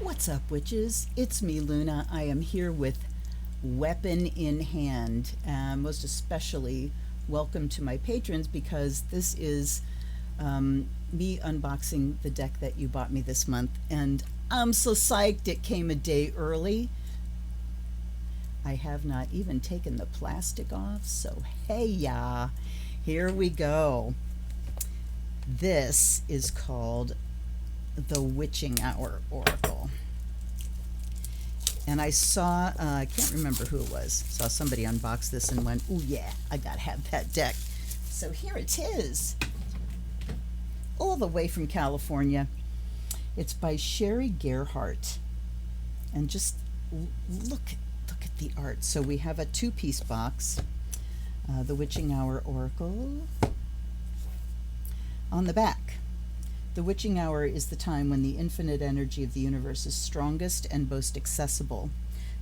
What's up, witches? It's me, Luna. I am here with weapon in hand. Most especially welcome to my patrons because this is me unboxing the deck that you bought me this month. And I'm so psyched it came a day early. I have not even taken the plastic off, so hey ya, here we go. This is called the Witching Hour Oracle. And I saw, I can't remember who it was, saw somebody unbox this and went, "Ooh yeah, I gotta have that deck." So here it is, all the way from California. It's by Sherry Gerhardt. And just look at the art. So we have a two-piece box, the Witching Hour Oracle. On the back, the witching hour is the time when the infinite energy of the universe is strongest and most accessible.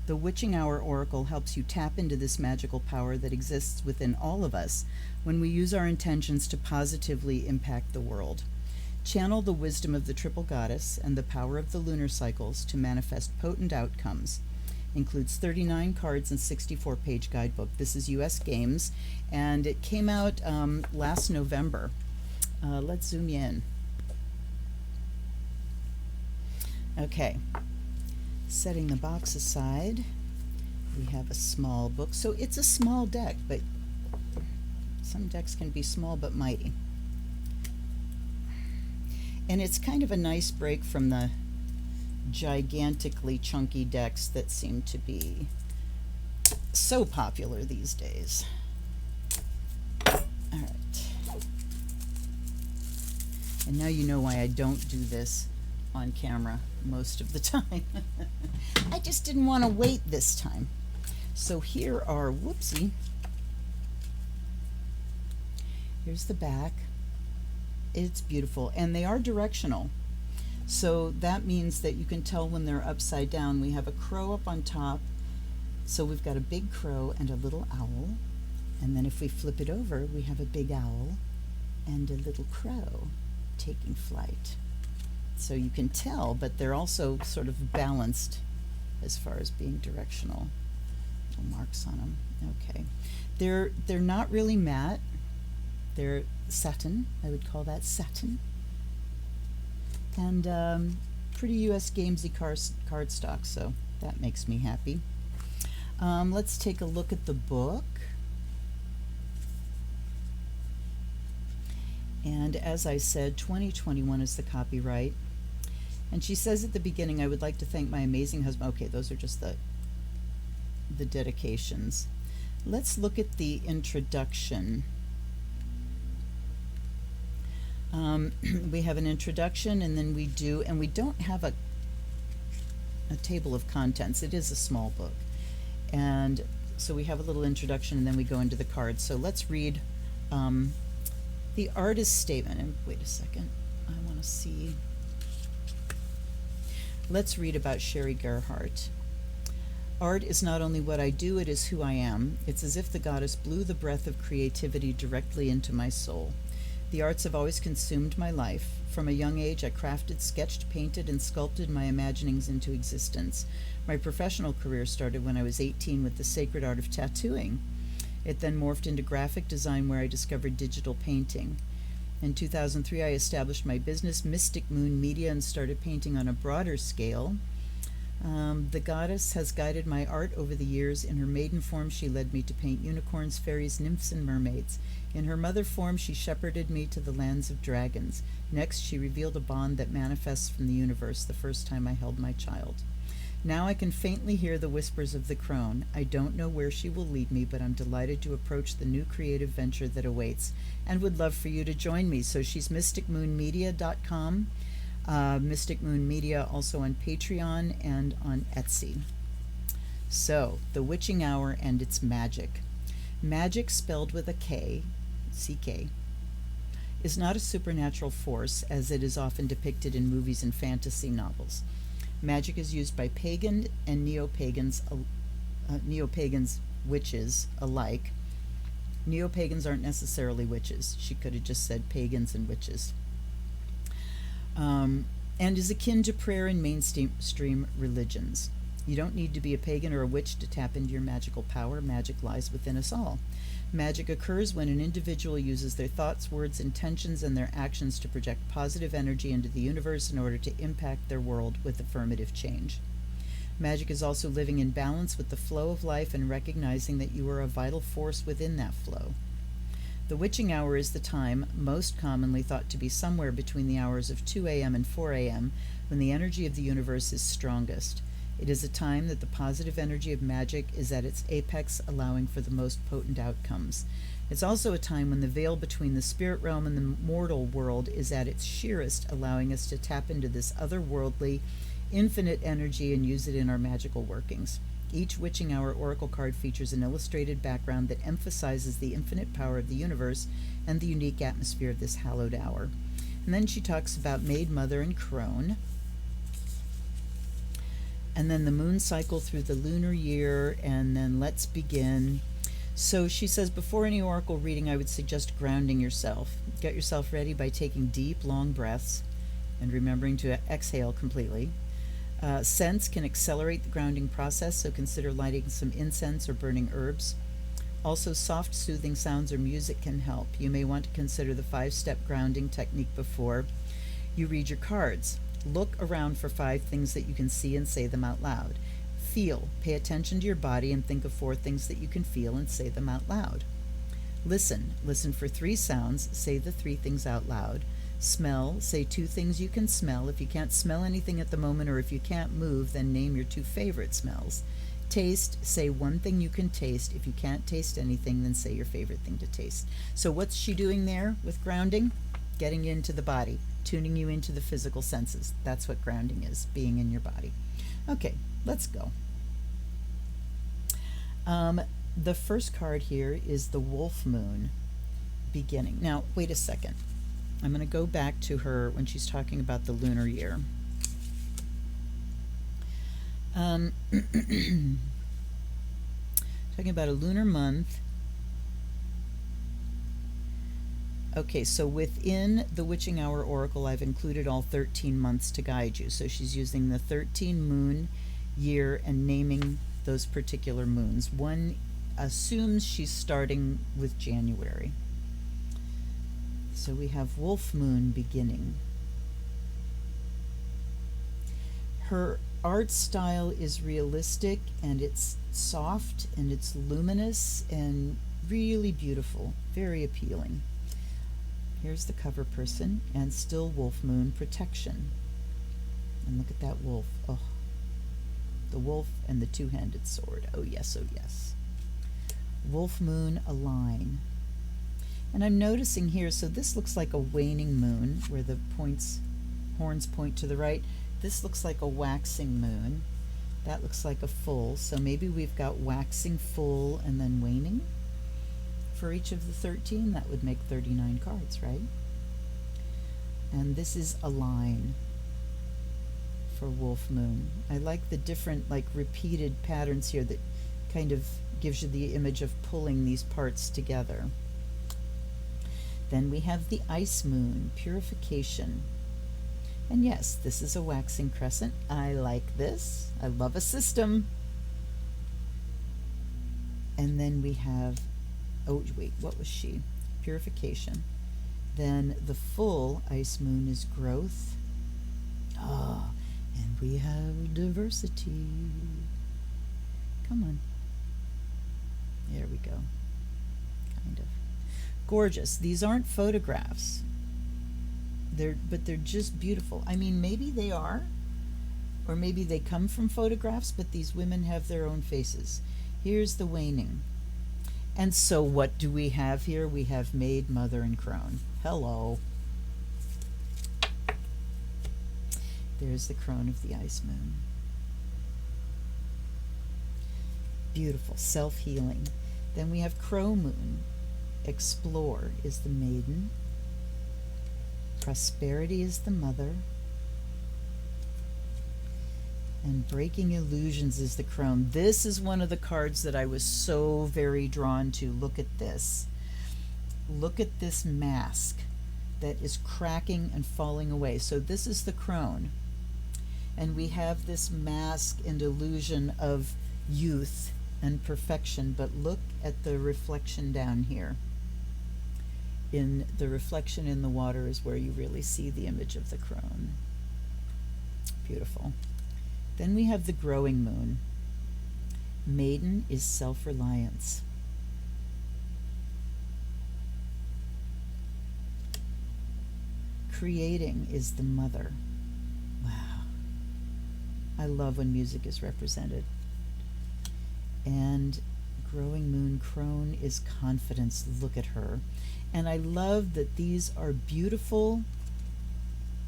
The Witching Hour Oracle helps you tap into this magical power that exists within all of us when we use our intentions to positively impact the world. Channel the wisdom of the triple goddess and the power of the lunar cycles to manifest potent outcomes. Includes 39 cards and 64-page guidebook. This is US Games, and it came out last November. Let's zoom you in. Okay, setting the box aside, we have a small book. So it's a small deck, but some decks can be small but mighty. And it's kind of a nice break from the gigantically chunky decks that seem to be so popular these days. All right. And now you know why I don't do this on camera most of the time. I just didn't want to wait this time. So here are, whoopsie, here's the back. It's beautiful, and they are directional. So that means that you can tell when they're upside down. We have a crow up on top, so we've got a big crow and a little owl. And then if we flip it over, we have a big owl and a little crow taking flight. So you can tell, but they're also sort of balanced as far as being directional. Little marks on them. Okay. They're not really matte. They're satin. I would call that satin. And pretty US Gamesy cardstock, so that makes me happy. Let's take a look at the book. And as I said, 2021 is the copyright. And she says at the beginning, "I would like to thank my amazing husband." Okay, those are just the dedications. Let's look at the introduction. We have an introduction, and then we don't have a table of contents. It is a small book. And so we have a little introduction, and then we go into the cards. So let's read the artist statement. And wait a second, I want to see. Let's read about Sherry Gerhardt. "Art is not only what I do, it is who I am. It's as if the goddess blew the breath of creativity directly into my soul. The arts have always consumed my life. From a young age, I crafted, sketched, painted, and sculpted my imaginings into existence. My professional career started when I was 18 with the sacred art of tattooing. It then morphed into graphic design, where I discovered digital painting. In 2003, I established my business, Mystic Moon Media, and started painting on a broader scale. The goddess has guided my art over the years. In her maiden form, she led me to paint unicorns, fairies, nymphs, and mermaids. In her mother form, she shepherded me to the lands of dragons. Next, she revealed a bond that manifests from the universe the first time I held my child. Now I can faintly hear the whispers of the crone. I don't know where she will lead me, but I'm delighted to approach the new creative venture that awaits, and would love for you to join me." So she's mysticmoonmedia.com. Mystic Moon Media also on Patreon and on Etsy. So, the Witching Hour and its magic. Magic, spelled with a K, CK, is not a supernatural force as it is often depicted in movies and fantasy novels. Magic is used by pagan and neo-pagans witches alike. Neo-pagans aren't necessarily witches. She could have just said pagans and witches. and is akin to prayer in mainstream religions. You don't need to be a pagan or a witch to tap into your magical power. Magic lies within us all. Magic occurs when an individual uses their thoughts, words, intentions, and their actions to project positive energy into the universe in order to impact their world with affirmative change. Magic is also living in balance with the flow of life and recognizing that you are a vital force within that flow. The witching hour is the time, most commonly thought to be somewhere between the hours of 2 a.m. and 4 a.m., when the energy of the universe is strongest. It is a time that the positive energy of magic is at its apex, allowing for the most potent outcomes. It's also a time when the veil between the spirit realm and the mortal world is at its sheerest, allowing us to tap into this otherworldly, infinite energy and use it in our magical workings. Each witching hour oracle card features an illustrated background that emphasizes the infinite power of the universe and the unique atmosphere of this hallowed hour. And then she talks about Maid, Mother, and Crone. And then the moon cycle through the lunar year, and then let's begin. So she says, before any oracle reading, I would suggest grounding yourself. Get yourself ready by taking deep, long breaths and remembering to exhale completely. Scents can accelerate the grounding process, so consider lighting some incense or burning herbs. Also, soft, soothing sounds or music can help. You may want to consider the 5-step grounding technique before you read your cards. Look around for 5 things that you can see and say them out loud. Feel. Pay attention to your body and think of 4 things that you can feel and say them out loud. Listen. Listen for 3 sounds. Say the 3 things out loud. Smell. Say 2 things you can smell. If you can't smell anything at the moment, or if you can't move, then name your 2 favorite smells. Taste. Say 1 thing you can taste. If you can't taste anything, then say your favorite thing to taste. So what's she doing there with grounding? Getting into the body, tuning you into the physical senses. That's what grounding is, being in your body. Okay, let's go. The first card here is the Wolf Moon beginning. Now, wait a second. I'm going to go back to her when she's talking about the lunar year. Talking about a lunar month. Okay, so within the Witching Hour Oracle, I've included all 13 months to guide you. So she's using the 13 moon year and naming those particular moons. One assumes she's starting with January. So we have Wolf Moon beginning. Her art style is realistic, and it's soft, and it's luminous, and really beautiful, very appealing. Here's the cover person, and still Wolf Moon protection. And look at that wolf. Oh, the wolf and the 2-handed sword. Oh yes, oh yes. Wolf Moon align. And I'm noticing here, so this looks like a waning moon where the horns point to the right. This looks like a waxing moon. That looks like a full. So maybe we've got waxing, full, and then waning. For each of the 13, that would make 39 cards, right? And this is a line for Wolf Moon. I like the different, like, repeated patterns here that kind of gives you the image of pulling these parts together. Then we have the Ice Moon, purification. And yes, this is a waxing crescent. I like this. I love a system. And then we have, oh wait, what was she? Purification. Then the full Ice Moon is growth. Ah, and we have diversity. Come on. There we go. Kind of. Gorgeous. These aren't photographs. But they're just beautiful. I mean, maybe they are, or maybe they come from photographs, but these women have their own faces. Here's the waning. And so what do we have here? We have Maid, Mother, and Crone. Hello. There's the Crone of the Ice Moon. Beautiful, self-healing. Then we have Crow Moon. Explore is the maiden. Prosperity is the mother. And breaking illusions is the crone. This is one of the cards that I was so very drawn to. Look at this. Look at this mask. that is cracking and falling away. So this is the crone. And we have this mask and illusion of youth and perfection, but look at the reflection down here. In the reflection in the water is where you really see the image of the crone. Beautiful. Then we have the growing moon. Maiden is self-reliance. Creating is the mother. Wow. I love when music is represented. And growing moon, crone is confidence. Look at her. And I love that these are beautiful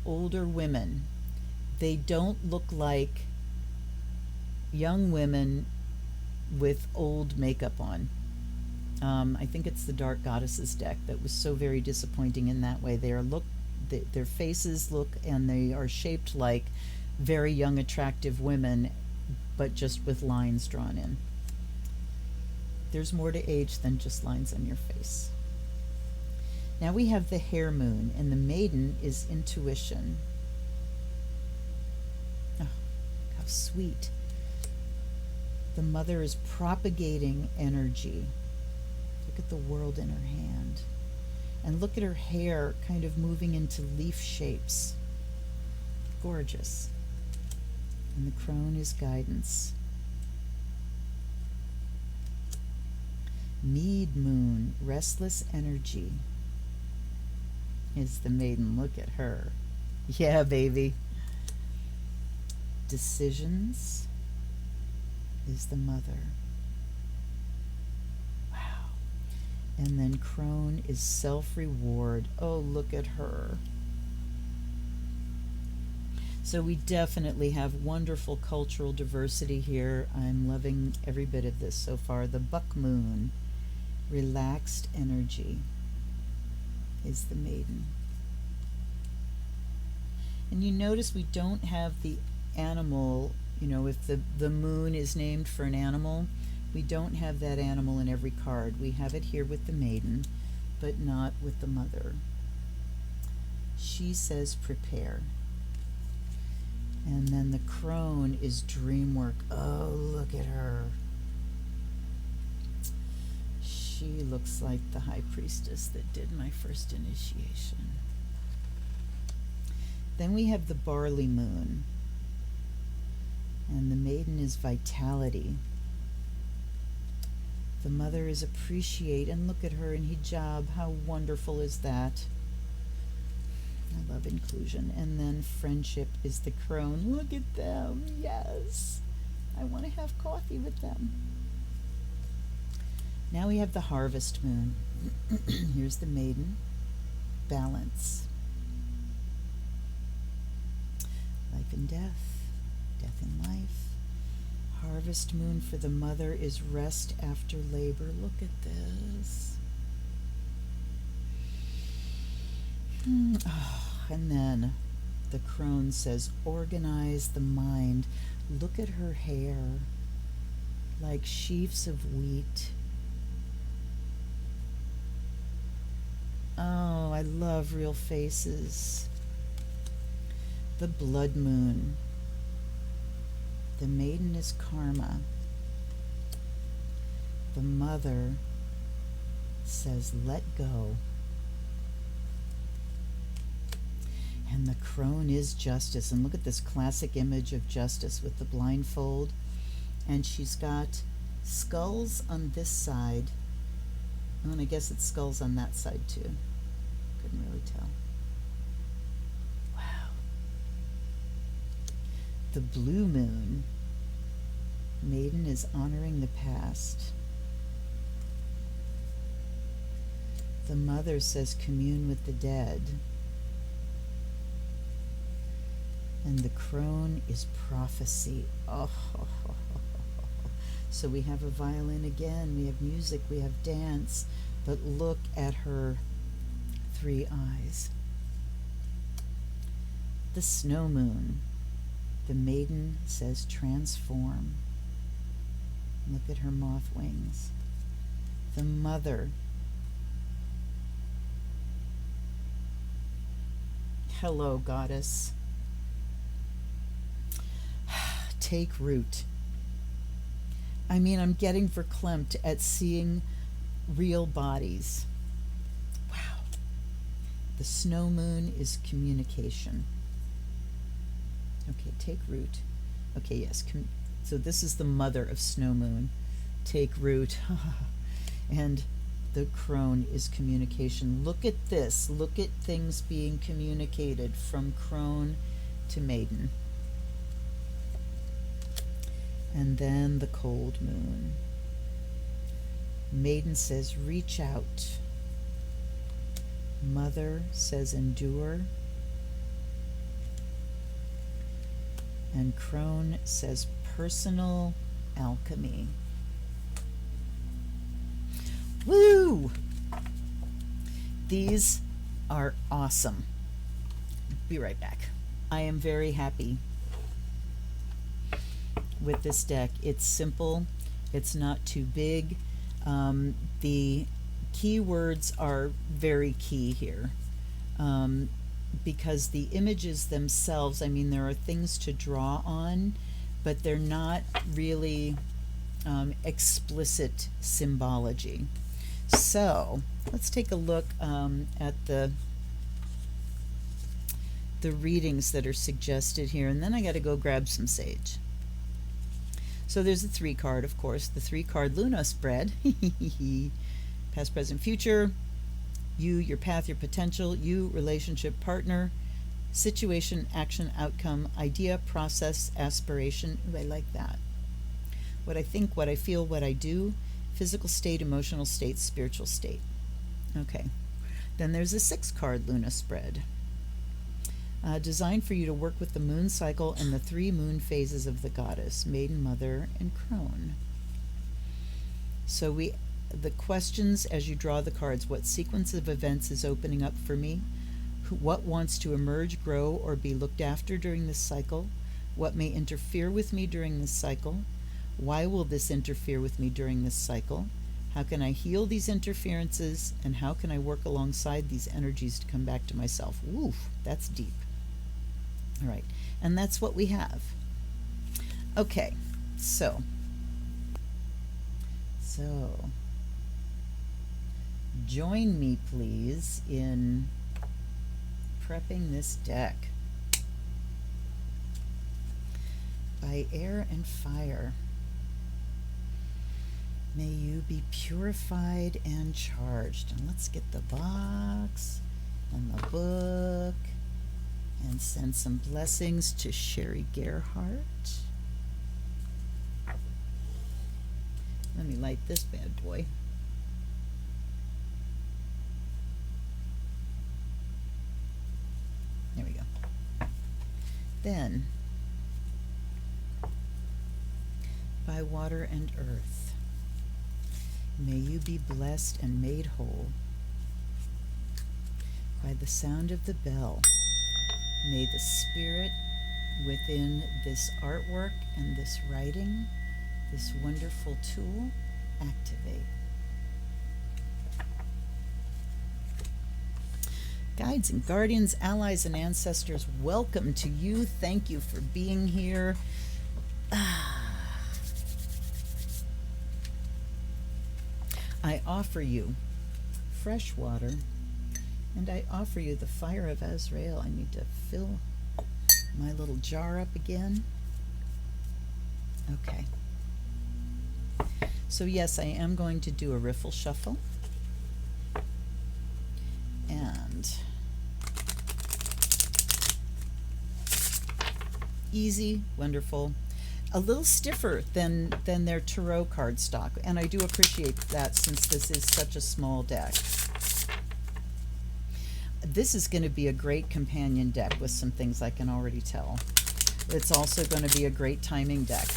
older women. They don't look like young women with old makeup on. I think it's the Dark Goddesses deck that was so very disappointing in that way. Their faces look and they are shaped like very young, attractive women, but just with lines drawn in. There's more to age than just lines on your face. Now we have the hare moon, and the maiden is intuition. Oh, how sweet. The mother is propagating energy. Look at the world in her hand. And look at her hair kind of moving into leaf shapes. Gorgeous. And the crone is guidance. Mead moon, restless energy, is the maiden. Look at her. Yeah, baby. Decisions is the mother. Wow. And then crone is self-reward. Oh, look at her. So we definitely have wonderful cultural diversity here. I'm loving every bit of this so far. The buck moon, relaxed energy, is the maiden. And you notice we don't have the animal, if the moon is named for an animal, we don't have that animal in every card. We have it here with the maiden, but not with the mother. She says prepare. And then the crone is dream work. Oh, look at her. She looks like the high priestess that did my first initiation. Then we have the barley moon. And the maiden is vitality. The mother is appreciate. And look at her in hijab. How wonderful is that? I love inclusion. And then friendship is the crone. Look at them. Yes. I want to have coffee with them. Now we have the harvest moon. Here's the maiden. Balance. Life and death. Death and life. Harvest moon for the mother is rest after labor. Look at this. Oh, and then the crone says, organize the mind. Look at her hair, like sheaves of wheat. Oh, I love real faces. The blood moon. The maiden is karma. The mother says, let go. And the crone is justice. And look at this classic image of justice with the blindfold. And she's got skulls on this side. Oh, and I guess it's skulls on that side too. Couldn't really tell. Wow. The blue moon. Maiden is honoring the past. The mother says commune with the dead. And the crone is prophecy. Oh, so we have a violin again, we have music, we have dance, but look at her three eyes. The snow moon. The maiden says transform. Look at her moth wings. The mother Hello, goddess. Take root. I mean, I'm getting verklempt at seeing real bodies. Wow. The snow moon is communication. Okay, take root. Okay, yes. So this is the mother of snow moon. Take root. And the crone is communication. Look at this. Look at things being communicated from crone to maiden. And then the cold moon. Maiden says, reach out. Mother says, endure. And crone says, personal alchemy. Woo! These are awesome. Be right back. I am very happy with this deck. It's simple. It's not too big. The keywords are very key here, because the images themselves, I mean, there are things to draw on, but they're not really explicit symbology. So let's take a look at the readings that are suggested here, and then I got to go grab some sage. So there's a 3-card, of course, the 3-card Luna spread. Past, present, future. You, your path, your potential. You, relationship, partner. Situation, action, outcome. Idea, process, aspiration. Ooh, I like that. What I think, what I feel, what I do. Physical state, emotional state, spiritual state. Okay. Then there's a 6-card Luna spread. Designed for you to work with the moon cycle and the 3 moon phases of the goddess, maiden, mother, and crone. So the questions as you draw the cards: what sequence of events is opening up for me? What wants to emerge, grow, or be looked after during this cycle? What may interfere with me during this cycle? Why will this interfere with me during this cycle? How can I heal these interferences? And how can I work alongside these energies to come back to myself? Woof, that's deep. All right, and that's what we have. Okay, so join me, please, in prepping this deck. By air and fire, may you be purified and charged. And let's get the box and the book and send some blessings to Sherry Gerhardt. Let me light this bad boy. There we go. Then, by water and earth, may you be blessed and made whole. By the sound of the bell, may the spirit within this artwork and this writing, this wonderful tool, activate. Guides and guardians, allies and ancestors, welcome to you. Thank you for being here. I offer you fresh water, and I offer you the fire of Azrael. I need to fill my little jar up again. Okay. So yes, I am going to do a riffle shuffle. And easy, wonderful. A little stiffer than their tarot card stock, and I do appreciate that since this is such a small deck. This is going to be a great companion deck with some things I can already tell. It's also going to be a great timing deck,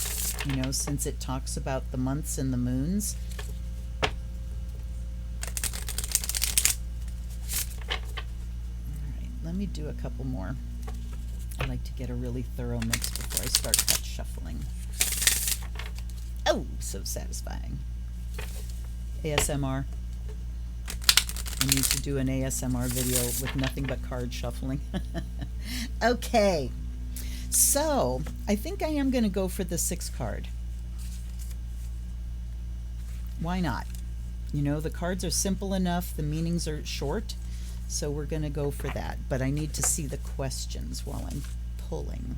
you know, since it talks about the months and the moons. All right, let me do a couple more. I like to get a really thorough mix before I start cut shuffling. Oh, so satisfying. ASMR. I need to do an ASMR video with nothing but card shuffling. Okay, so I think I am going to go for the 6th card. Why not? You know, the cards are simple enough, the meanings are short, so we're going to go for that. But I need to see the questions while I'm pulling.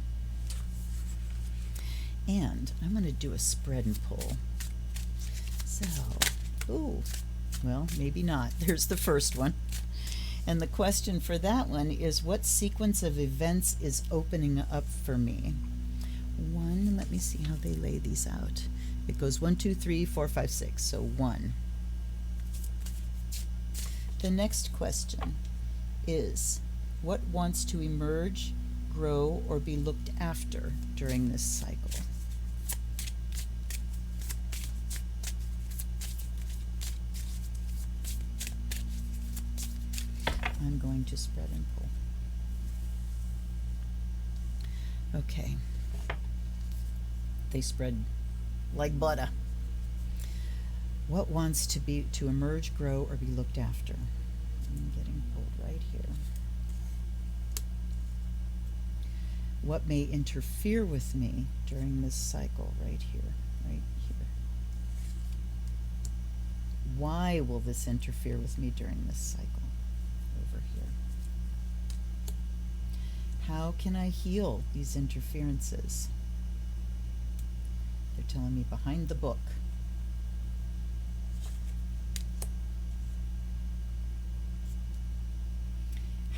And I'm going to do a spread and pull. So, ooh, well, maybe not. There's the first one. And the question for that one is, what sequence of events is opening up for me? One, let me see how they lay these out. It goes 1, 2, 3, 4, 5, 6. So 1. The next question is, what wants to emerge, grow, or be looked after during this cycle? I'm going to spread and pull. Okay. They spread like butter. What wants to emerge, grow, or be looked after? I'm getting pulled right here. What may interfere with me during this cycle? Right here, right here. Why will this interfere with me during this cycle? Over here. How can I heal these interferences? They're telling me behind the book.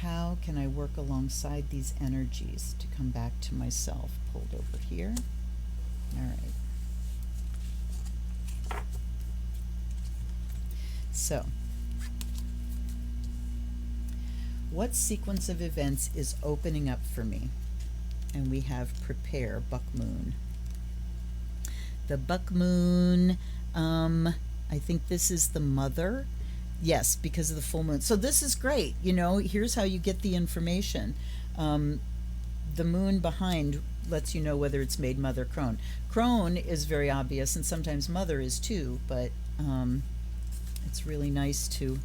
How can I work alongside these energies to come back to myself? Pulled over here. All right. So, what sequence of events is opening up for me? And we have prepare, buck moon. The buck moon, I think this is the mother. Yes, because of the full moon. So this is great. You know, here's how you get the information. The moon behind lets you know whether it's maid, mother, crone. Crone is very obvious, and sometimes mother is too, but it's really nice to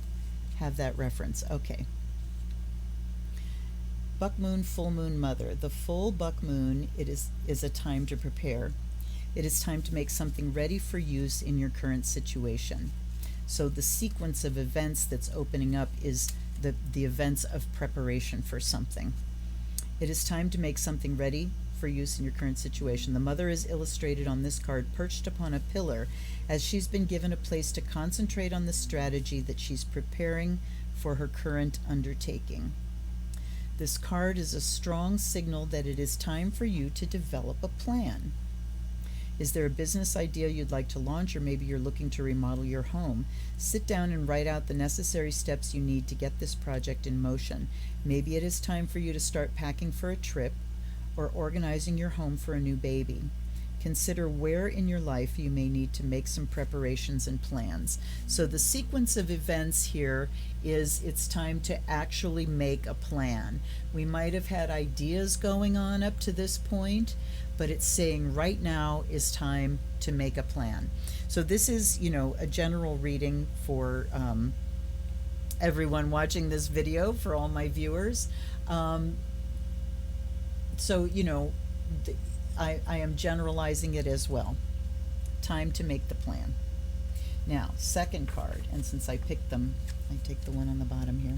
have that reference. Okay. Buck moon, full moon, mother. The full buck moon, it is a time to prepare. It is time to make something ready for use in your current situation. So the sequence of events that's opening up is the events of preparation for something. It is time to make something ready for use in your current situation. The mother is illustrated on this card perched upon a pillar as she's been given a place to concentrate on the strategy that she's preparing for her current undertaking. This card is a strong signal that it is time for you to develop a plan. Is there a business idea you'd like to launch, or maybe you're looking to remodel your home? Sit down and write out the necessary steps you need to get this project in motion. Maybe it is time for you to start packing for a trip or organizing your home for a new baby. Consider where in your life you may need to make some preparations and plans. So the sequence of events here is it's time to actually make a plan. We might have had ideas going on up to this point, but it's saying right now is time to make a plan. So this is, you know, a general reading for everyone watching this video, for all my viewers. So, you know, I am generalizing it as well. Time to make the plan. Now, second card, and since I picked them, I take the one on the bottom here,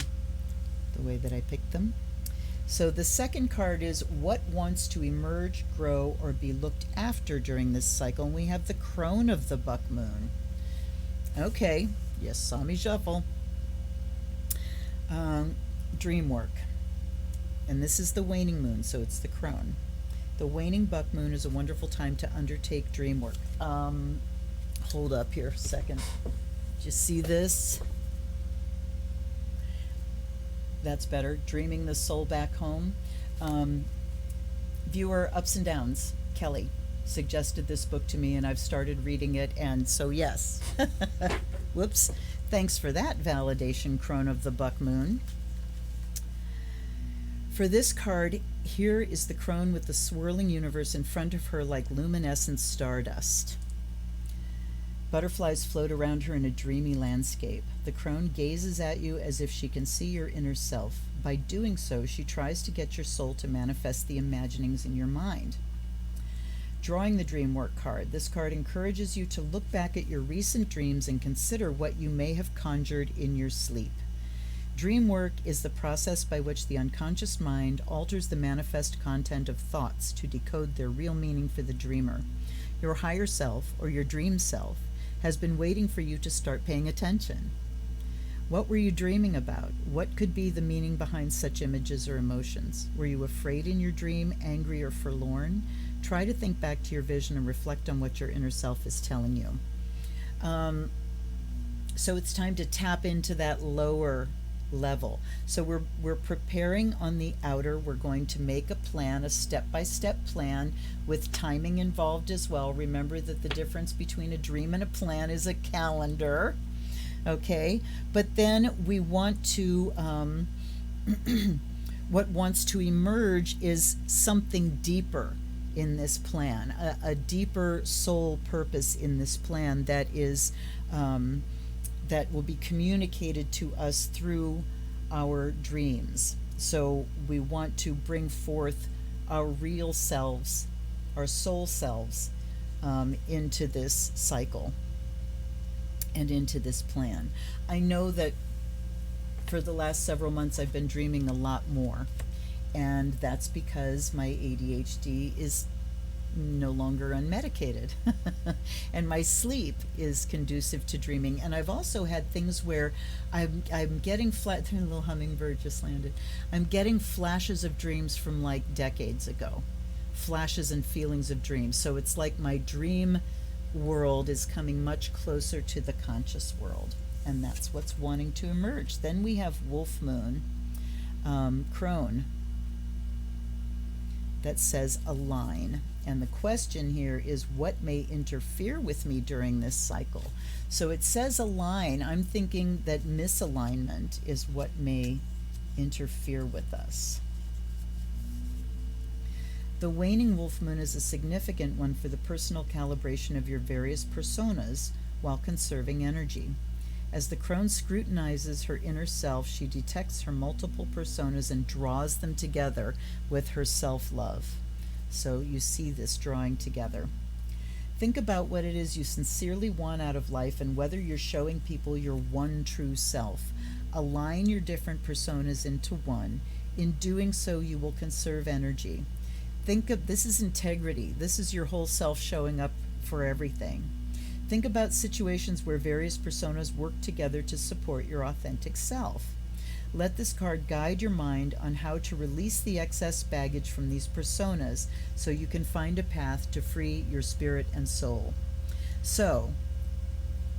the way that I picked them. So the second card is what wants to emerge, grow, or be looked after during this cycle. And we have the crone of the buck moon. Okay, you saw me shuffle. Dream work. And this is the waning moon, so it's the crone. The waning buck moon is a wonderful time to undertake dream work. Hold up here a second. Do you see this? That's better. Dreaming the soul back home. Viewer Ups and Downs, Kelly, suggested this book to me, and I've started reading it, and so yes. Whoops. Thanks for that validation, crone of the buck moon. For this card, here is the crone with the swirling universe in front of her like luminescent stardust. Butterflies float around her in a dreamy landscape. The crone gazes at you as if she can see your inner self. By doing so, she tries to get your soul to manifest the imaginings in your mind. Drawing the dream work card. This card encourages you to look back at your recent dreams and consider what you may have conjured in your sleep. Dream work is the process by which the unconscious mind alters the manifest content of thoughts to decode their real meaning for the dreamer. Your higher self, or your dream self, has been waiting for you to start paying attention. What were you dreaming about? What could be the meaning behind such images or emotions? Were you afraid in your dream, angry or forlorn? Try to think back to your vision and reflect on what your inner self is telling you. So it's time to tap into that lower level. So we're preparing on the outer. We're going to make a plan, a step-by-step plan with timing involved as well. Remember that the difference between a dream and a plan is a calendar. Okay, but then we want to what wants to emerge is something deeper in this plan, a deeper soul purpose in this plan that is that will be communicated to us through our dreams. So we want to bring forth our real selves, our soul selves, into this cycle and into this plan. I know that for the last several months I've been dreaming a lot more, and that's because my ADHD is no longer unmedicated and my sleep is conducive to dreaming. And I've also had things where I'm getting a little hummingbird just landed. I'm getting flashes of dreams from like decades ago, flashes and feelings of dreams. So it's like my dream world is coming much closer to the conscious world, and that's what's wanting to emerge. Then we have Wolf Moon, Crone, that says align. And the question here is, what may interfere with me during this cycle? So it says align. I'm thinking that misalignment is what may interfere with us. The waning wolf moon is a significant one for the personal calibration of your various personas while conserving energy. As the crone scrutinizes her inner self, she detects her multiple personas and draws them together with her self-love. So you see this drawing together. Think about what it is you sincerely want out of life and whether you're showing people your one true self. Align your different personas into one. In doing so, you will conserve energy. Think of this is integrity. This is your whole self showing up for everything. Think about situations where various personas work together to support your authentic self. Let this card guide your mind on how to release the excess baggage from these personas so you can find a path to free your spirit and soul. So,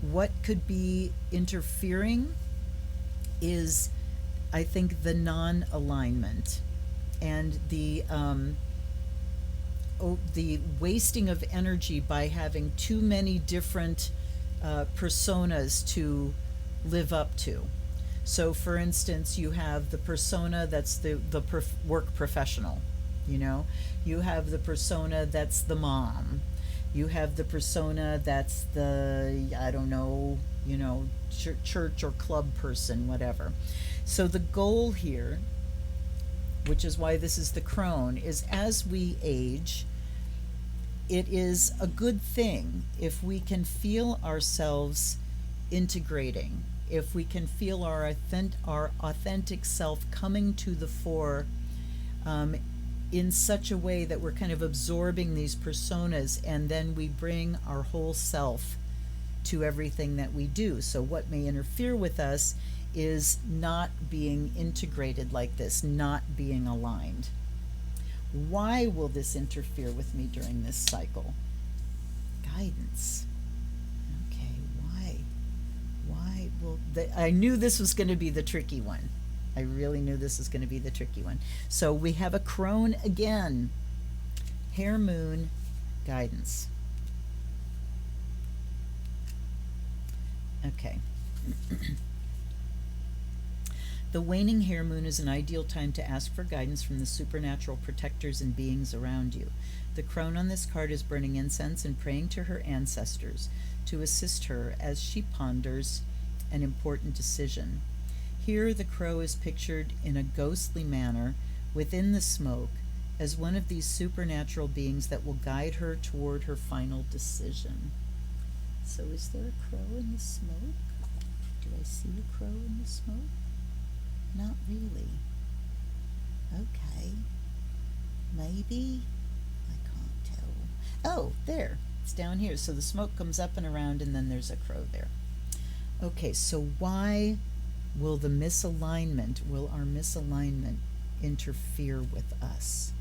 what could be interfering is, I think, the non-alignment and the wasting of energy by having too many different personas to live up to. So, for instance, you have the persona that's the work professional, you know. You have the persona that's the mom. You have the persona that's the, I don't know, you know, church or club person, whatever. So the goal here, which is why this is the crone, is as we age, it is a good thing if we can feel ourselves integrating, if we can feel our authentic self coming to the fore in such a way that we're kind of absorbing these personas, and then we bring our whole self to everything that we do. So what may interfere with us is not being integrated like this, not being aligned. Why will this interfere with me during this cycle? Guidance. Okay, why? Why will I knew this was going to be the tricky one. I really knew this was going to be the tricky one. So we have a crone again. Hare Moon, guidance. Okay. The waning hare moon is an ideal time to ask for guidance from the supernatural protectors and beings around you. The crone on this card is burning incense and praying to her ancestors to assist her as she ponders an important decision. Here, the crow is pictured in a ghostly manner within the smoke as one of these supernatural beings that will guide her toward her final decision. So, is there a crow in the smoke? Do I see a crow in the smoke? Not really. Okay. Maybe? I can't tell. Oh, there. It's down here. So the smoke comes up and around, and then there's a crow there. Okay, so why will our misalignment interfere with us?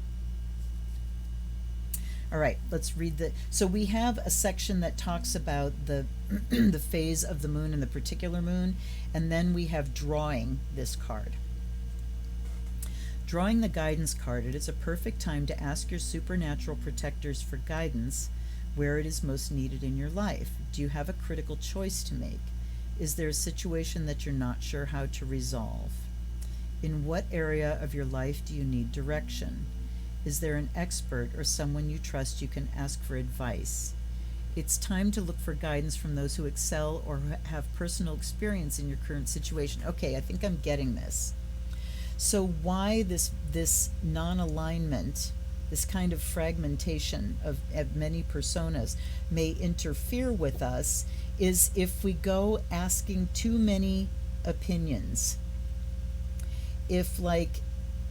All right, let's read so we have a section that talks about the the phase of the moon and the particular moon, and then we have drawing this card. Drawing the guidance card, it is a perfect time to ask your supernatural protectors for guidance where it is most needed in your life. Do you have a critical choice to make? Is there a situation that you're not sure how to resolve? In what area of your life do you need direction? Is there an expert or someone you trust you can ask for advice? It's time to look for guidance from those who excel or have personal experience in your current situation. Okay, I think I'm getting this. So why this non-alignment, this kind of fragmentation of many personas may interfere with us is if we go asking too many opinions. If like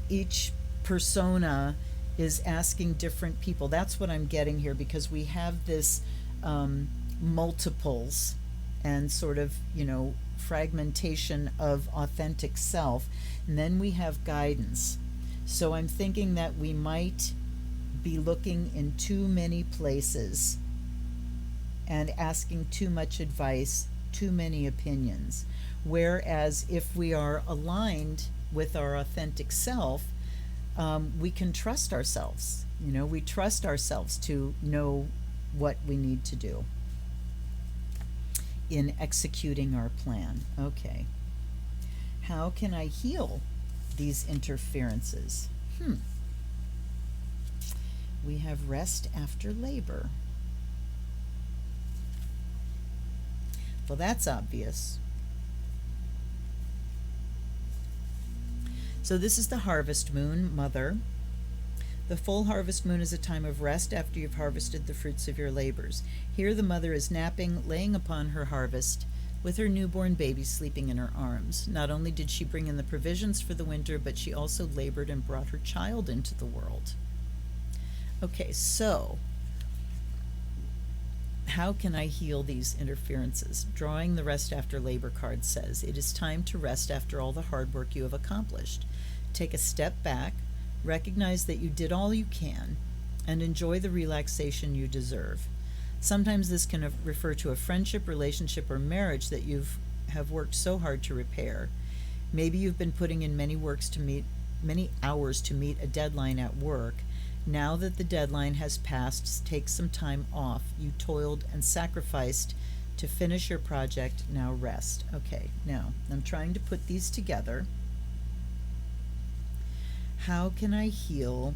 each persona is asking different people. That's what I'm getting here, because we have this multiples and sort of, fragmentation of authentic self. And then we have guidance. So I'm thinking that we might be looking in too many places and asking too much advice, too many opinions. Whereas if we are aligned with our authentic self, we can trust ourselves. We trust ourselves to know what we need to do in executing our plan. Okay. How can I heal these interferences? We have rest after labor. Well, that's obvious. So this is the harvest moon, mother. The full harvest moon is a time of rest after you've harvested the fruits of your labors. Here the mother is napping, laying upon her harvest, with her newborn baby sleeping in her arms. Not only did she bring in the provisions for the winter, but she also labored and brought her child into the world. Okay, so how can I heal these interferences? Drawing the rest after labor card says, it is time to rest after all the hard work you have accomplished. Take a step back, recognize that you did all you can, and enjoy the relaxation you deserve. Sometimes this can refer to a friendship, relationship, or marriage that have worked so hard to repair. Maybe you've been putting in many hours to meet a deadline at work. Now that the deadline has passed, take some time off. You toiled and sacrificed to finish your project. Now rest. Okay, now I'm trying to put these together. How can I heal?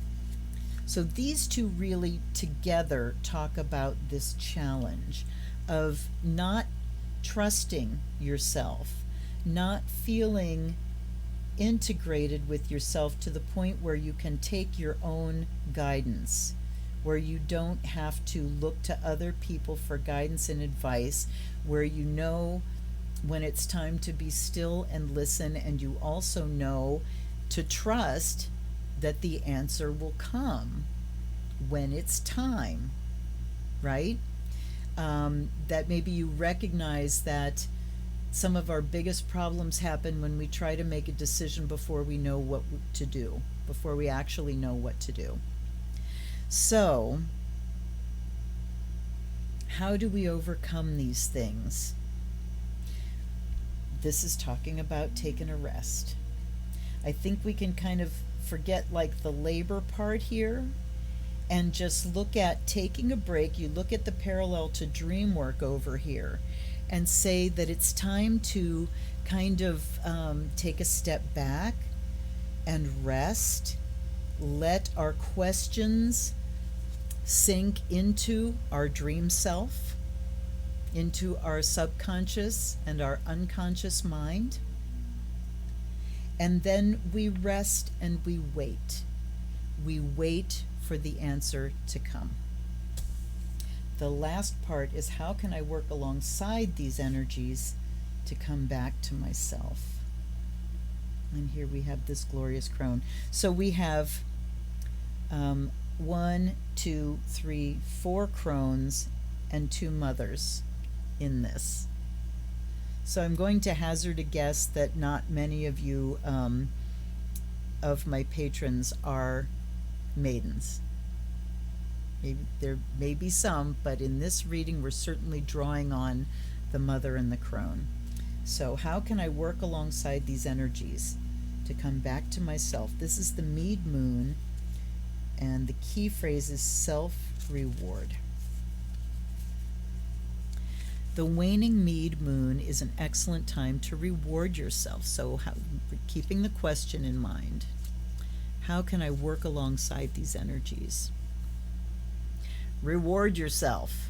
So these two really together talk about this challenge of not trusting yourself, not feeling integrated with yourself to the point where you can take your own guidance, where you don't have to look to other people for guidance and advice, where you know when it's time to be still and listen, and you also know to trust that the answer will come when it's time, right? That maybe you recognize that some of our biggest problems happen when we try to make a decision before we know what to do, before we actually know what to do. So, how do we overcome these things? This is talking about taking a rest. I think we can kind of forget like the labor part here and just look at taking a break. You look at the parallel to dream work over here and say that it's time to kind of take a step back and rest. Let our questions sink into our dream self, into our subconscious and our unconscious mind. And then we rest and we wait. We wait for the answer to come. The last part is, how can I work alongside these energies to come back to myself? And here we have this glorious crone. So we have 1, 2, 3, 4 crones and 2 mothers in this. So I'm going to hazard a guess that not many of you of my patrons are maidens. Maybe there may be some, but in this reading we're certainly drawing on the mother and the crone. So how can I work alongside these energies to come back to myself? This is the Mead Moon, and the key phrase is self-reward. The waning Mead Moon is an excellent time to reward yourself. So keeping the question in mind, how can I work alongside these energies? Reward yourself.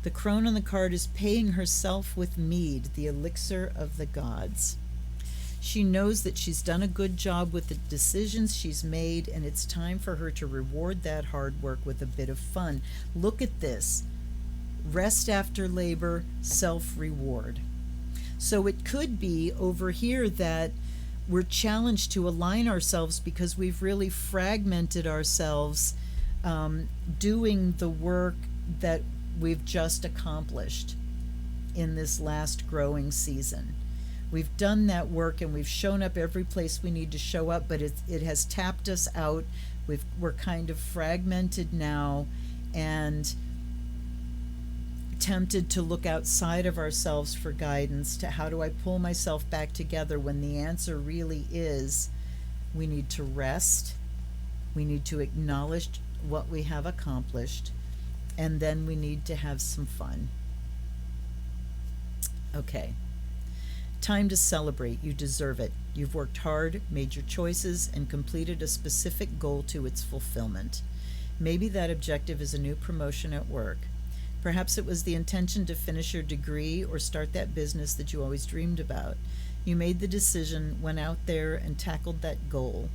The crone on the card is paying herself with mead, the elixir of the gods. She knows that she's done a good job with the decisions she's made, and it's time for her to reward that hard work with a bit of fun. Look at this. Rest after labor, self-reward. So it could be over here that we're challenged to align ourselves because we've really fragmented ourselves doing the work that we've just accomplished in this last growing season. We've done that work and we've shown up every place we need to show up, but it has tapped us out. We're kind of fragmented now and tempted to look outside of ourselves for guidance to how do I pull myself back together, when the answer really is we need to rest, we need to acknowledge what we have accomplished, and then we need to have some fun. Okay. Time to celebrate. You deserve it. You've worked hard, made your choices, and completed a specific goal to its fulfillment. Maybe that objective is a new promotion at work. Perhaps it was the intention to finish your degree or start that business that you always dreamed about. You made the decision, went out there, and tackled that goal.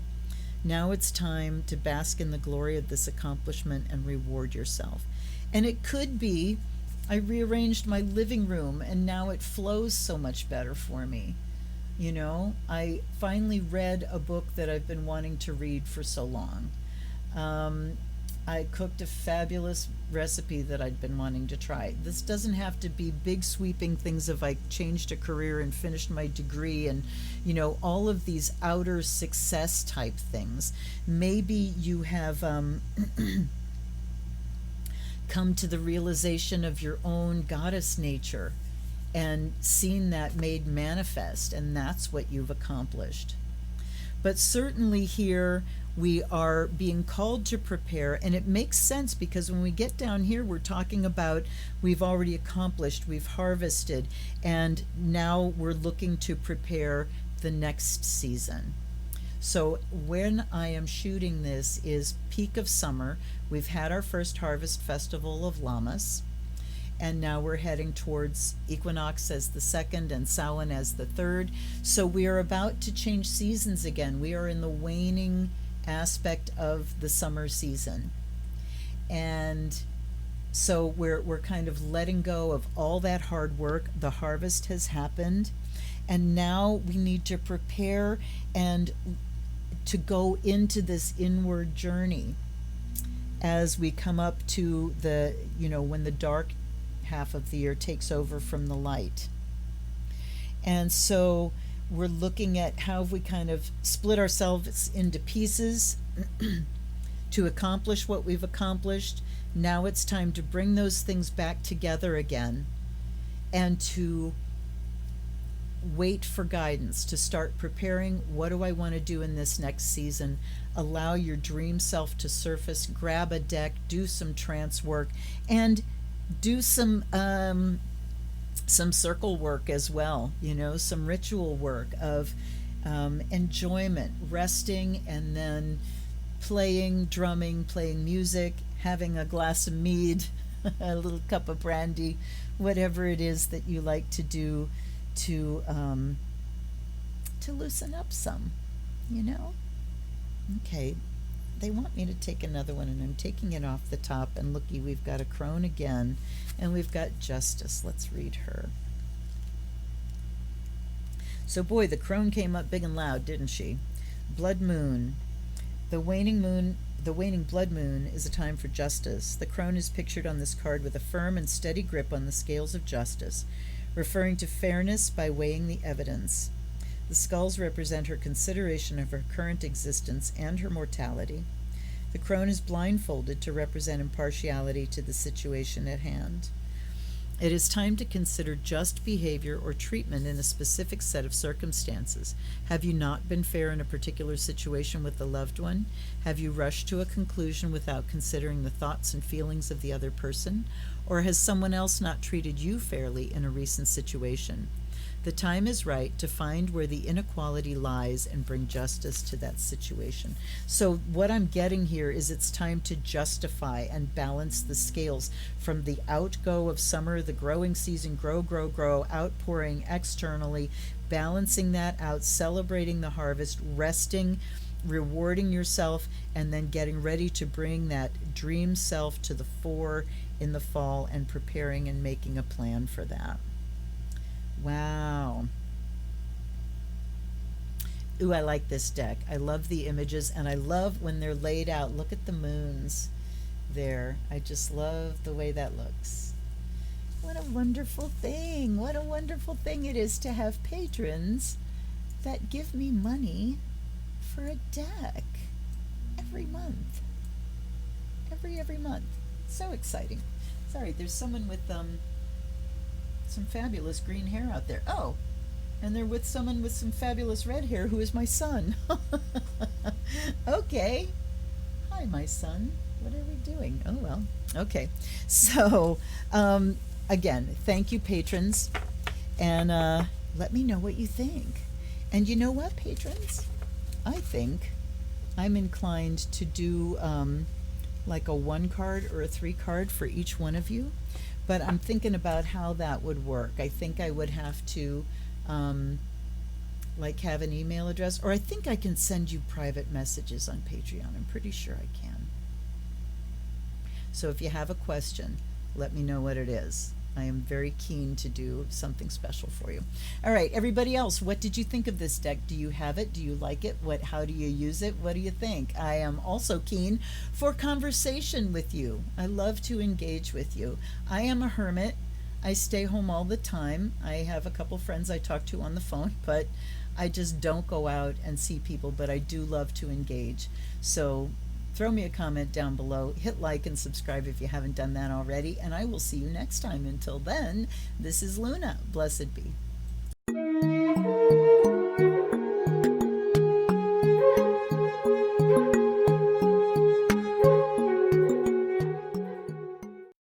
Now it's time to bask in the glory of this accomplishment and reward yourself. And it could be, I rearranged my living room and now it flows so much better for me. You know, I finally read a book that I've been wanting to read for so long. I cooked a fabulous recipe that I'd been wanting to try. This doesn't have to be big sweeping things of I changed a career and finished my degree and, you know, all of these outer success type things. Maybe you have come to the realization of your own goddess nature and seen that made manifest, and that's what you've accomplished. But certainly here we are being called to prepare, and it makes sense because when we get down here we're talking about we've already accomplished, we've harvested, and now we're looking to prepare the next season. So when I am shooting this is peak of summer. We've had our first harvest festival of Lammas, and now we're heading towards equinox as the second and Samhain as the third. So we are about to change seasons again. We are in the waning aspect of the summer season, and so we're kind of letting go of all that hard work. The harvest has happened, and now we need to prepare and to go into this inward journey as we come up to the, you know, when the dark half of the year takes over from the light. And so we're looking at how we kind of split ourselves into pieces to accomplish what we've accomplished. Now it's time to bring those things back together again and to wait for guidance, to start preparing. What do I want to do in this next season? Allow your dream self to surface, grab a deck, do some trance work, and do some some circle work as well, some ritual work of enjoyment, resting, and then playing, drumming, playing music, having a glass of mead, a little cup of brandy, whatever it is that you like to do to loosen up some, you know? Okay, they want me to take another one, and I'm taking it off the top, and looky, we've got a crone again, and we've got Justice. Let's read her. So boy, the crone came up big and loud, didn't she? Blood moon. The waning blood moon is a time for justice. The crone is pictured on this card with a firm and steady grip on the scales of justice, referring to fairness by weighing the evidence. The skulls represent her consideration of her current existence and her mortality. The crone is blindfolded to represent impartiality to the situation at hand. It is time to consider just behavior or treatment in a specific set of circumstances. Have you not been fair in a particular situation with a loved one? Have you rushed to a conclusion without considering the thoughts and feelings of the other person? Or has someone else not treated you fairly in a recent situation? The time is right to find where the inequality lies and bring justice to that situation. So what I'm getting here is it's time to justify and balance the scales from the outgo of summer, the growing season, grow, outpouring externally, balancing that out, celebrating the harvest, resting, rewarding yourself, and then getting ready to bring that dream self to the fore in the fall and preparing and making a plan for that. Wow. Ooh, I like this deck. I love the images, and I love when they're laid out. Look at the moons there. I just love the way that looks. What a wonderful thing. What a wonderful thing it is to have patrons that give me money for a deck every month. Every month. So exciting. Sorry, there's someone with some fabulous green hair out there. Oh, and they're with someone with some fabulous red hair who is my son. Okay. Hi, my son. What are we doing? Oh, well. Okay. So, again, thank you, patrons. And let me know what you think. And you know what, patrons? I think I'm inclined to do like a 1 card or a 3 card for each one of you. But I'm thinking about how that would work. I think I would have to like have an email address, or I think I can send you private messages on Patreon. I'm pretty sure I can. So if you have a question, let me know what it is. I am very keen to do something special for you. All right, everybody else, what did you think of this deck? Do you have it? Do you like it? How do you use it? What do you think? I am also keen for conversation with you. I love to engage with you. I am a hermit. I stay home all the time. I have a couple friends I talk to on the phone, but I just don't go out and see people, but I do love to engage. So throw me a comment down below, hit like and subscribe if you haven't done that already, and I will see you next time. Until then, this is Luna. Blessed be.